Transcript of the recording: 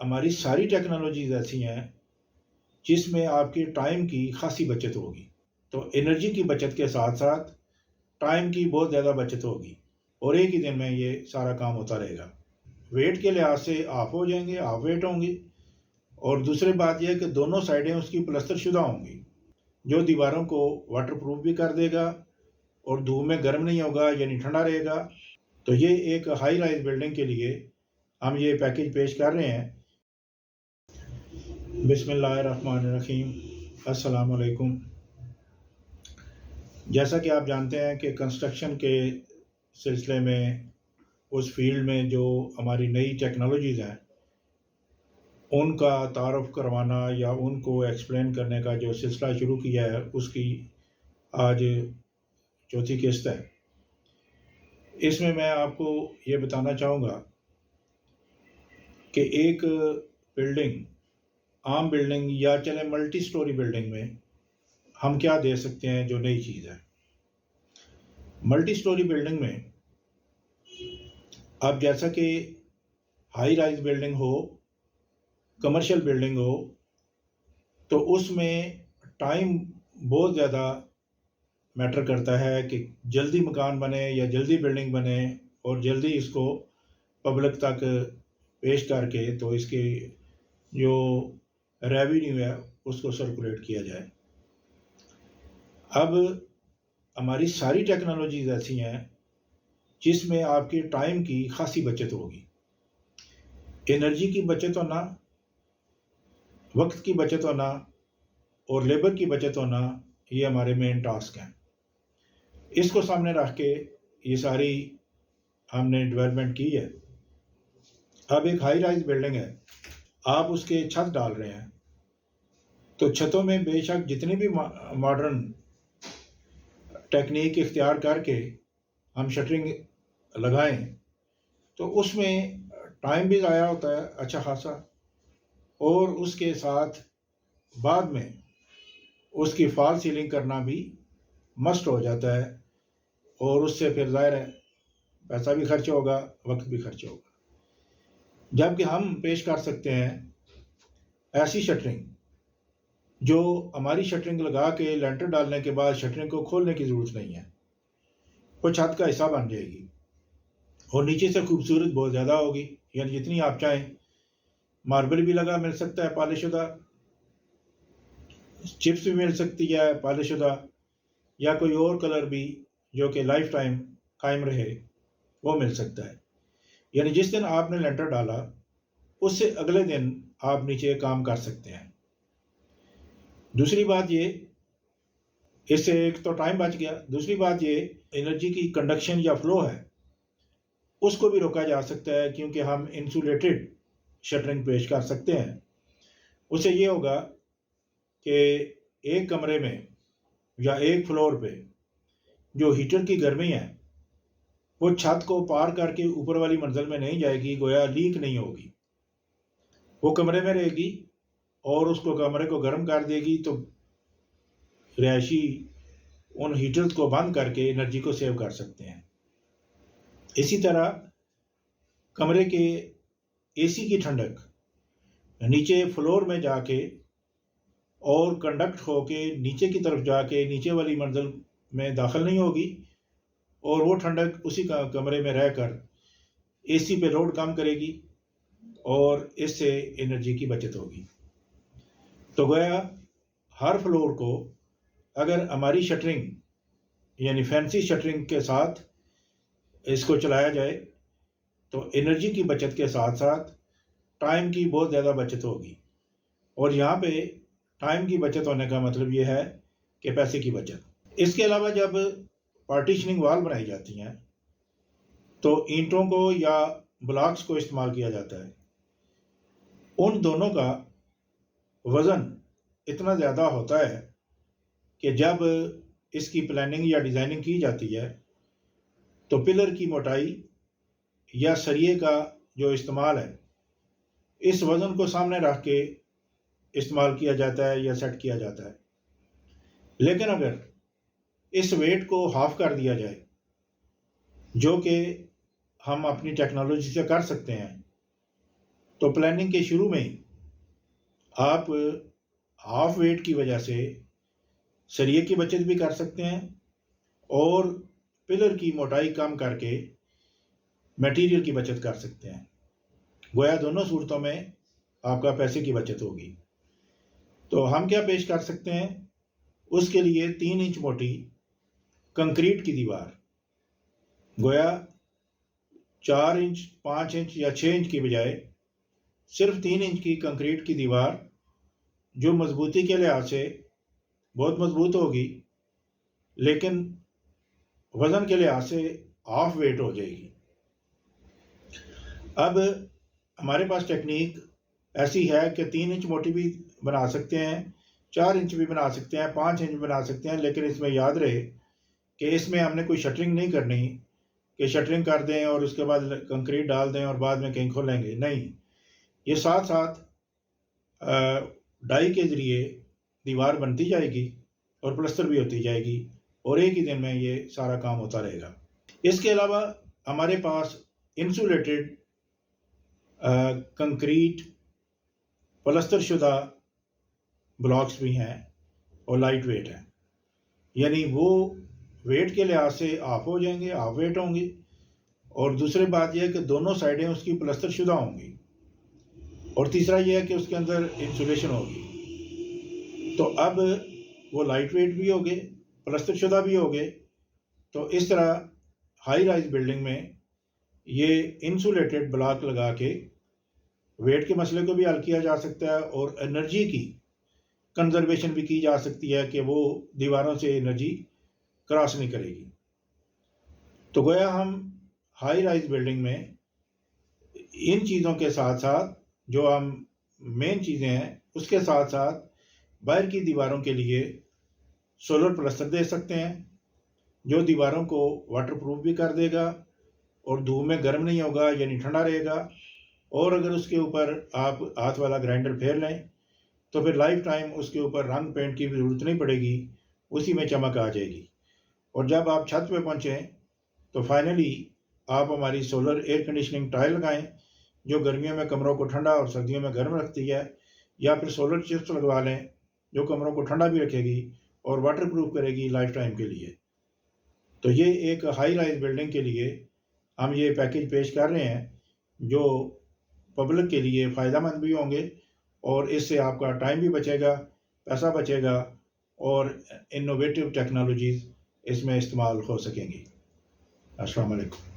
हमारी सारी टेक्नोलॉजीज़ ऐसी हैं जिसमें आपकी टाइम की ख़ासी बचत होगी। तो एनर्जी की बचत के साथ-साथ टाइम की बहुत ज़्यादा बचत होगी और एक ही दिन में ये सारा काम होता रहेगा। वेट के लिहाज से हाफ़ हो जाएँगे, हाफ़ वेट होंगे और दूसरी बात ये है कि दोनों साइडें उसकी प्लस्तर-शुदा होंगी, जो दीवारों को वाटरप्रूफ भी कर देगा और धूप में गर्म नहीं होगा यानी ठंडा रहेगा। तो ये एक हाई राइज़ बिल्डिंग के लिए हम ये पैकेज पेश कर रहे हैं। बिस्मिल्लाहिर्रहमानिर्रहीम, अस्सलाम वालेकुम। जैसा कि आप जानते हैं कि कंस्ट्रक्शन के सिलसिले में, उस फील्ड में जो हमारी नई टेक्नोलॉजीज़ हैं, उनका तारुफ़ करवाना या उनको एक्सप्लेन करने का जो सिलसिला शुरू किया है, उसकी आज चौथी किस्त है। इसमें मैं आपको ये बताना चाहूँगा कि एक बिल्डिंग, आम बिल्डिंग या चले मल्टी स्टोरी बिल्डिंग में हम क्या दे सकते हैं जो नई चीज़ है। मल्टी स्टोरी बिल्डिंग में अब जैसा कि हाई राइज़ बिल्डिंग हो, कमर्शियल बिल्डिंग हो, तो उसमें टाइम बहुत ज़्यादा मैटर करता है कि जल्दी मकान बने या जल्दी बिल्डिंग बने और जल्दी इसको पब्लिक तक पेश करके तो इसकी जो रेवेन्यू है उसको सर्कुलेट किया जाए। अब हमारी सारी टेक्नोलॉजीज़ ऐसी हैं जिसमें आपकी टाइम की ख़ासी बचत होगी। एनर्जी की बचत होना, वक़्त की बचत होना और लेबर की बचत होना, ये हमारे मेन टास्क हैं। इसको सामने रख के ये सारी हमने डेवलपमेंट की है। अब एक हाई राइज़ बिल्डिंग है, आप उसके छत डाल रहे हैं, तो छतों में बेशक जितनी भी मॉडर्न टेक्नीक इख्तियार करके हम शटरिंग लगाएँ, तो उसमें टाइम भी ज़ाया होता है अच्छा खासा और उसके साथ बाद में उसकी फॉल सीलिंग करना भी मस्ट हो जाता है और उससे फिर ज़ाहिर है पैसा भी खर्च होगा, वक़्त भी खर्च होगा। जबकि हम पेश कर सकते हैं ऐसी शटरिंग जो हमारी शटरिंग लगा के लेंटर डालने के बाद शटरिंग को खोलने की ज़रूरत नहीं है, वो छत का हिस्सा बन जाएगी और नीचे से खूबसूरत बहुत ज़्यादा होगी, यानी जितनी आप चाहें। मार्बल भी लगा मिल सकता है पॉलिशुदा, चिप्स भी मिल सकती है पॉलिशुदा, या कोई और कलर भी जो कि लाइफ टाइम कायम रहे वो मिल सकता है। यानी जिस दिन आपने लेंटर डाला उससे अगले दिन आप नीचे काम कर सकते हैं। दूसरी बात ये, इससे एक तो टाइम बच गया, दूसरी बात ये एनर्जी की कंडक्शन या फ्लो है उसको भी रोका जा सकता है क्योंकि हम इंसुलेटेड शटरिंग पेश कर सकते हैं। उससे ये होगा कि एक कमरे में या एक फ्लोर पे जो हीटर की गर्मी है वो छत को पार करके ऊपर वाली मंजिल में नहीं जाएगी, गोया लीक नहीं होगी, वो कमरे में रहेगी और उसको कमरे को गर्म कर देगी। तो रिहायशी उन हीटर्स को बंद करके एनर्जी को सेव कर सकते हैं। इसी तरह कमरे के एसी की ठंडक नीचे फ्लोर में जाके और कंडक्ट होके नीचे की तरफ जाके नीचे वाली मंजिल में दाखिल नहीं होगी और वो ठंडक उसी कमरे में रहकर एसी पे लोड कम करेगी और इससे एनर्जी की बचत होगी। तो गोया हर फ्लोर को अगर हमारी शटरिंग यानी फैंसी शटरिंग के साथ इसको चलाया जाए तो एनर्जी की बचत के साथ साथ टाइम की बहुत ज़्यादा बचत होगी। और यहाँ पे टाइम की बचत होने का मतलब ये है कि पैसे की बचत। इसके अलावा जब पार्टीशनिंग वॉल बनाई जाती हैं तो ईंटों को या ब्लॉक्स को इस्तेमाल किया जाता है। उन दोनों का वज़न इतना ज़्यादा होता है कि जब इसकी प्लानिंग या डिज़ाइनिंग की जाती है तो पिलर की मोटाई या सरिये का जो इस्तेमाल है इस वज़न को सामने रख के इस्तेमाल किया जाता है या सेट किया जाता है। लेकिन अगर इस वेट को हाफ कर दिया जाए, जो कि हम अपनी टेक्नोलॉजी से कर सकते हैं, तो प्लानिंग के शुरू में ही आप हाफ वेट की वजह से सरिये की बचत भी कर सकते हैं और पिलर की मोटाई कम करके मटेरियल की बचत कर सकते हैं। गोया दोनों सूरतों में आपका पैसे की बचत होगी। तो हम क्या पेश कर सकते हैं? उसके लिए 3 इंच मोटी कंक्रीट की दीवार, गोया 4 इंच, 5 इंच या 6 इंच की बजाय सिर्फ 3 इंच की कंक्रीट की दीवार, जो मजबूती के लिहाज से बहुत मजबूत होगी लेकिन वज़न के लिहाज से हाफ वेट हो जाएगी। अब हमारे पास टेक्निक ऐसी है कि 3 इंच मोटी भी बना सकते हैं, 4 इंच भी बना सकते हैं, 5 इंच भी बना सकते हैं, लेकिन इसमें याद रहे कि इसमें हमने कोई शटरिंग नहीं करनी कि शटरिंग कर दें और उसके बाद कंक्रीट डाल दें और बाद में कहीं खोलेंगे, नहीं। ये साथ साथ डाई के ज़रिए दीवार बनती जाएगी और प्लस्तर भी होती जाएगी और एक ही दिन में ये सारा काम होता रहेगा। इसके अलावा हमारे पास इंसुलेटेड कंक्रीट प्लस्तर शुदा ब्लॉक्स भी हैं और लाइट वेट हैं, यानी वो वेट के लिहाज से हाफ हो जाएंगे, हाफ वेट होंगे। और दूसरी बात यह है कि दोनों साइडें उसकी प्लस्तर शुदा होंगी और तीसरा यह है कि उसके अंदर इंसुलेशन होगी। तो अब वो लाइट वेट भी हो गए, प्लस्तर शुदा भी हो गए। तो इस तरह हाई राइज बिल्डिंग में ये इंसुलेटेड ब्लॉक लगा के वेट के मसले को भी हल किया जा सकता है और एनर्जी की कंजर्वेशन भी की जा सकती है कि वो दीवारों से एनर्जी क्रॉस नहीं करेगी। तो गोया हम हाई राइज बिल्डिंग में इन चीज़ों के साथ साथ जो हम मेन चीज़ें हैं उसके साथ साथ बाहर की दीवारों के लिए सोलर प्लस्तर दे सकते हैं, जो दीवारों को वाटरप्रूफ भी कर देगा और धूप में गर्म नहीं होगा, यानी ठंडा रहेगा। और अगर उसके ऊपर आप हाथ वाला ग्राइंडर फेर लें तो फिर लाइफ टाइम उसके ऊपर रंग पेंट की भी ज़रूरत नहीं पड़ेगी, उसी में चमक आ जाएगी। और जब आप छत पे पहुँचें तो फाइनली आप हमारी सोलर एयर कंडीशनिंग टाइल लगाएं, जो गर्मियों में कमरों को ठंडा और सर्दियों में गर्म रखती है, या फिर सोलर चिप्स लगवा लें जो कमरों को ठंडा भी रखेगी और वाटर प्रूफ करेगी लाइफ टाइम के लिए। तो ये एक हाई राइज बिल्डिंग के लिए हम ये पैकेज पेश कर रहे हैं जो पब्लिक के लिए फ़ायदेमंद भी होंगे और इससे आपका टाइम भी बचेगा, पैसा बचेगा और इनोवेटिव टेक्नोलॉजीज़ इसमें इस्तेमाल हो सकेंगी। अस्सलाम वालेकुम।